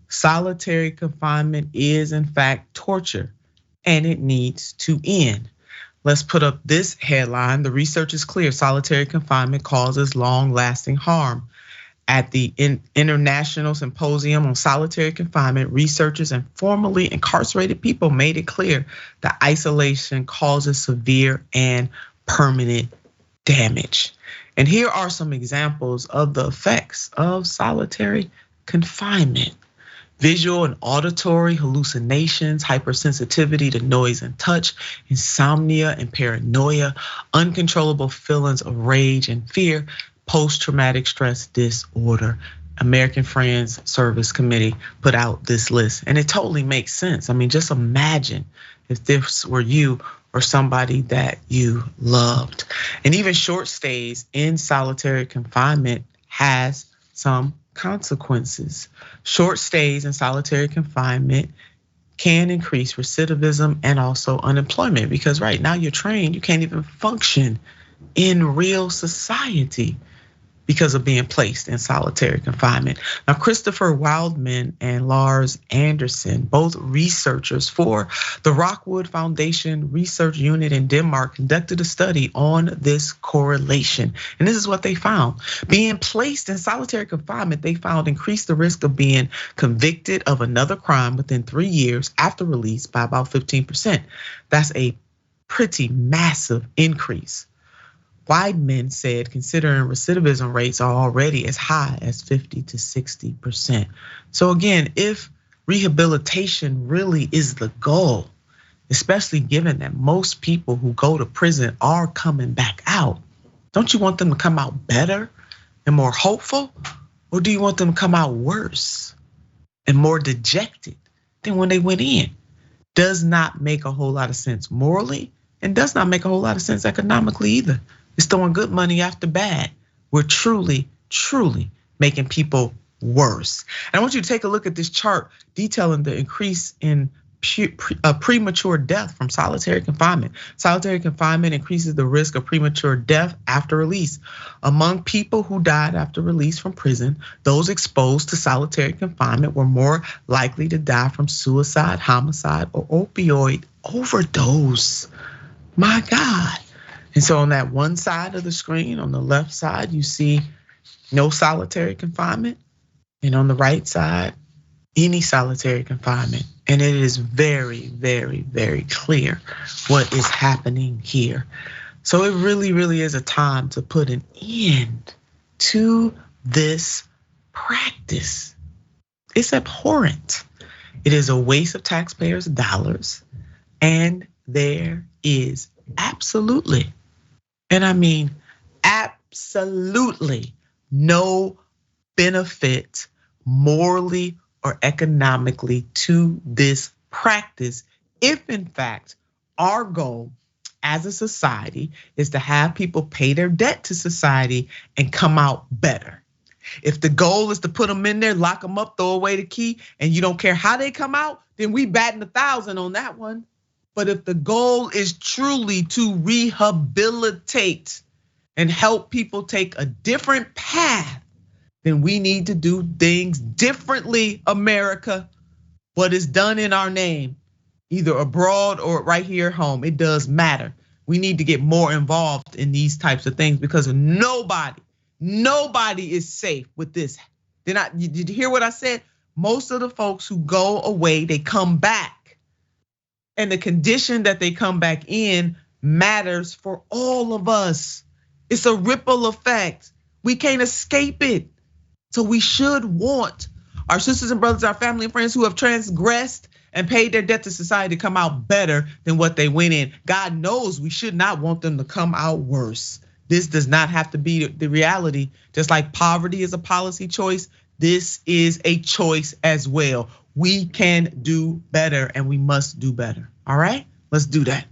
Solitary confinement is in fact torture and it needs to end. Let's put up this headline. The research is clear. Solitary confinement causes long-lasting harm. At the International Symposium on Solitary Confinement, researchers and formerly incarcerated people made it clear that isolation causes severe and permanent damage. And here are some examples of the effects of solitary confinement. Visual and auditory hallucinations, hypersensitivity to noise and touch, insomnia and paranoia, uncontrollable feelings of rage and fear, post-traumatic stress disorder. American Friends Service Committee put out this list, and it totally makes sense. I mean, just imagine if this were you or somebody that you loved. And even short stays in solitary confinement has some consequences. Short stays in solitary confinement can increase recidivism and also unemployment, because right now you're trained, you can't even function in real society because of being placed in solitary confinement. Now, Christopher Wildman and Lars Anderson, both researchers for the Rockwood Foundation Research Unit in Denmark, conducted a study on this correlation. And this is what they found. Being placed in solitary confinement, they found increased the risk of being convicted of another crime within 3 years after release by about 15%. That's a pretty massive increase. Weidman said, considering recidivism rates are already as high as 50 to 60%. So again, if rehabilitation really is the goal, especially given that most people who go to prison are coming back out, don't you want them to come out better and more hopeful? Or do you want them to come out worse and more dejected than when they went in? Does not make a whole lot of sense morally, and does not make a whole lot of sense economically either. It's throwing good money after bad. We're truly, truly making people worse. And I want you to take a look at this chart detailing the increase in premature death from solitary confinement. Solitary confinement increases the risk of premature death after release. Among people who died after release from prison, those exposed to solitary confinement were more likely to die from suicide, homicide, or opioid overdose. My God. And so on that one side of the screen, on the left side, you see no solitary confinement. And on the right side, any solitary confinement. And it is very, very, very clear what is happening here. So it really, really is a time to put an end to this practice. It's abhorrent. It is a waste of taxpayers' dollars. And there is absolutely, and I mean absolutely, no benefit morally or economically to this practice if in fact our goal as a society is to have people pay their debt to society and come out better. If the goal is to put them in there, lock them up, throw away the key, and you don't care how they come out, then we batting 1,000 on that one. But if the goal is truly to rehabilitate and help people take a different path, then we need to do things differently, America. What is done in our name, either abroad or right here at home, it does matter. We need to get more involved in these types of things because nobody is safe with this. Did you hear what I said? Most of the folks who go away, they come back. And the condition that they come back in matters for all of us. It's a ripple effect. We can't escape it. So we should want our sisters and brothers, our family and friends who have transgressed and paid their debt to society to come out better than what they went in. God knows we should not want them to come out worse. This does not have to be the reality. Just like poverty is a policy choice, this is a choice as well. We can do better and we must do better. All right, let's do that.